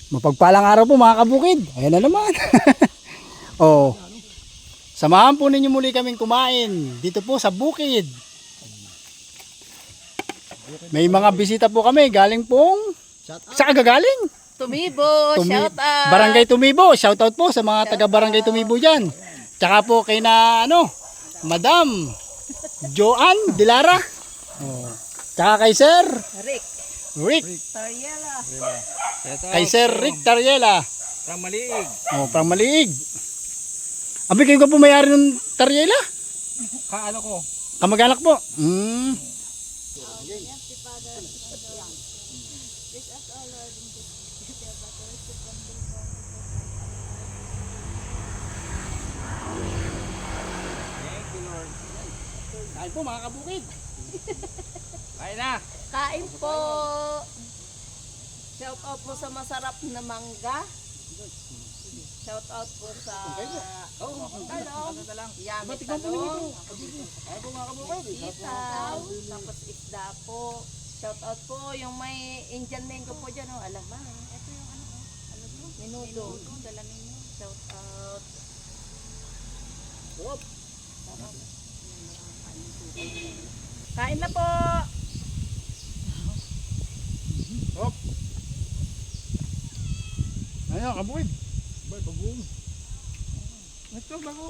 Mapagpalang araw po mga kabukid. Ayan na naman. Oh. Samahan po ninyo muli kaming kumain dito po sa bukid. May mga bisita po kami galing pong sa kagagaling. Tumibo, shout out. Barangay Tumibo. Shout out po sa mga taga Barangay Tumibo diyan. Tsaka po kay na Madam Joanne Dilara. Oh. Tsaka kay Sir Rick Tariela. Kay Sir Rick Tariela. From Maliig. Oh, from Maliig. Abi kayo ka po may-ari ng Tariela? Kaano ko? Kamag-anak po. Kain po mga kabukid. Kain na. Kain po. Shout out po sa masarap na mangga. Shout out po sa talong. Yummy talong. Sitaw. Tapos isda po. Shout out po yung may Indian mango po dyan. Oh. Alam ba? Ito yung ano po? Minuto. Dala ninyo. Shout out. Kain na po. Ayun, kabukid. Bay, bagong. Ito bago.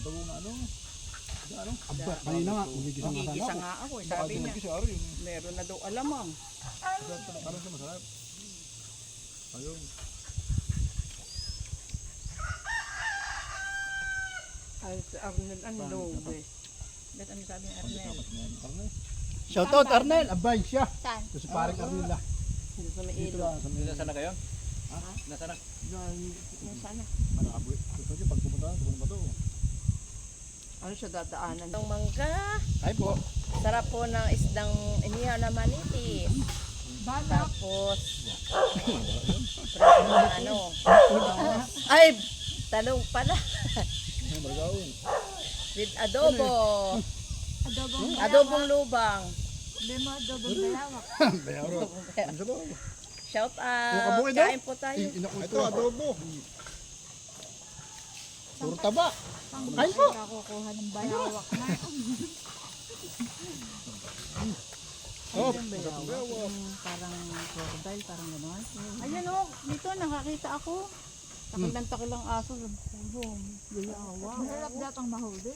Bagong ano? Ano? Aba, kanina nga. Umigisa nga Gigisa sana nga ako. Sabi niya, Si Ari. meron na daw alamang. Ano siya masarap? Ayun. Ay, si Arnel, ang lobe. Ba't ano sabi ni Arnel? Karne. Shout out Arnel. Abay siya. Saan? Ito si paring Arnel lah. Dito sa may Dito ilo. lang. Nasaan na kayo? Ha? Nasaan na? Yung sana. Maraboy. Gusto niyo pag pumunta ba to? Ano siya dadaanan? Ang mangga. Ay po. Sarap po ng isdang inihaw na manitis. Tapos, ano? Ay, talong pala. Maragawin. With adobo. Adobong lubang. Bayaro. Ano siya ba? Shout out. kabukid, Kain po tayo. Ito adobo. Puro taba. Kain po. Nakukuha ng bayawak na. Oh, Parang crocodile, parang gano'n. Ayan o, dito nakakita ako. Takilang aso sa pulong. Bayawa. Mahirap datang mahuli.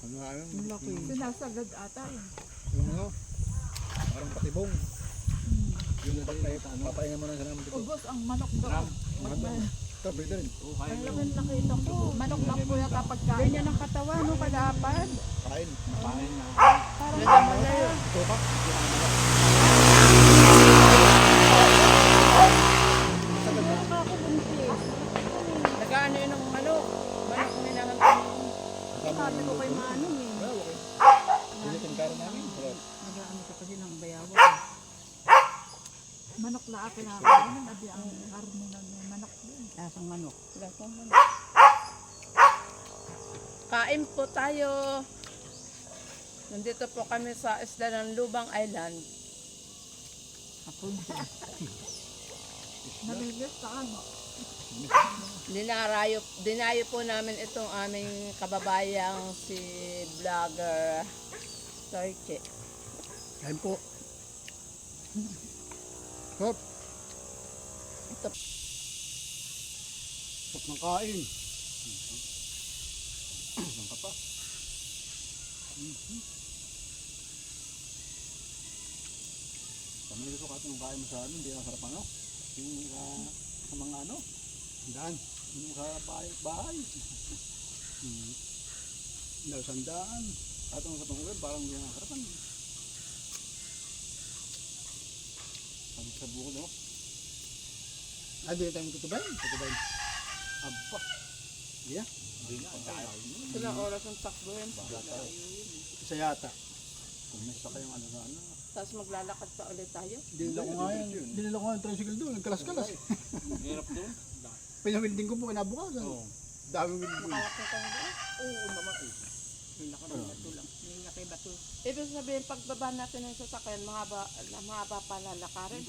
Ano nga yun? Malaki. Sinasagad ata eh. Yung ano? Parang patibong. Yun na tayo. Papahinga mo na sa naman dito. Ubos ang manok doon. Ito, pwede rin. Ang laki nakita ko. Manok lang po yata pagkain. Ganyan ang katawan, no? Kalapad. Kain. Kain na. Parang gano'n. Tupak. Nagaano yun ng manok. Manok na nilangan ko. Sabi ko kay Manong eh. Pinitin karo namin. Nag-ano ka kasi ng bayawak eh. Manok la ako na kainin. Abi ang karne ng manok din. Lasang manok. Kain po tayo. Nandito po kami sa isla ng Lubang Island. Nabigis sa ano. Dinayo po namin itong aming kababayang si vlogger Torche. kain po. Hop. Ito. Hop ng kain. Saan ka pa? Kami dito kasi nung kain mo sa ano, hindi ang sarap ano. Yung sa mga ano, Daan. yung sa bahay. Daw sandaan. At ang sa pang-uwi, parang hindi ang sarapan. Sabi sa bukod, no? Ay, di tayo tutubayin. Tutubayin. Aba. Hindi na. Hindi na, ang dahil mo. Ilang oras ang takbo yan. Isa yata. Kumisa kayong ano na ano. Tapos maglalakad pa ulit tayo. Dinala ko nga yan. Dinala ko nga yung tricycle doon. Nagkalas-kalas. Hirap doon. Pinawilding ko po kinabukasan. Oo. Daming wilding. Kaya po tayo doon. Oo naman eh. Ibig sabihin, pagbaba natin ng sasakyan, mahaba pala lakarin.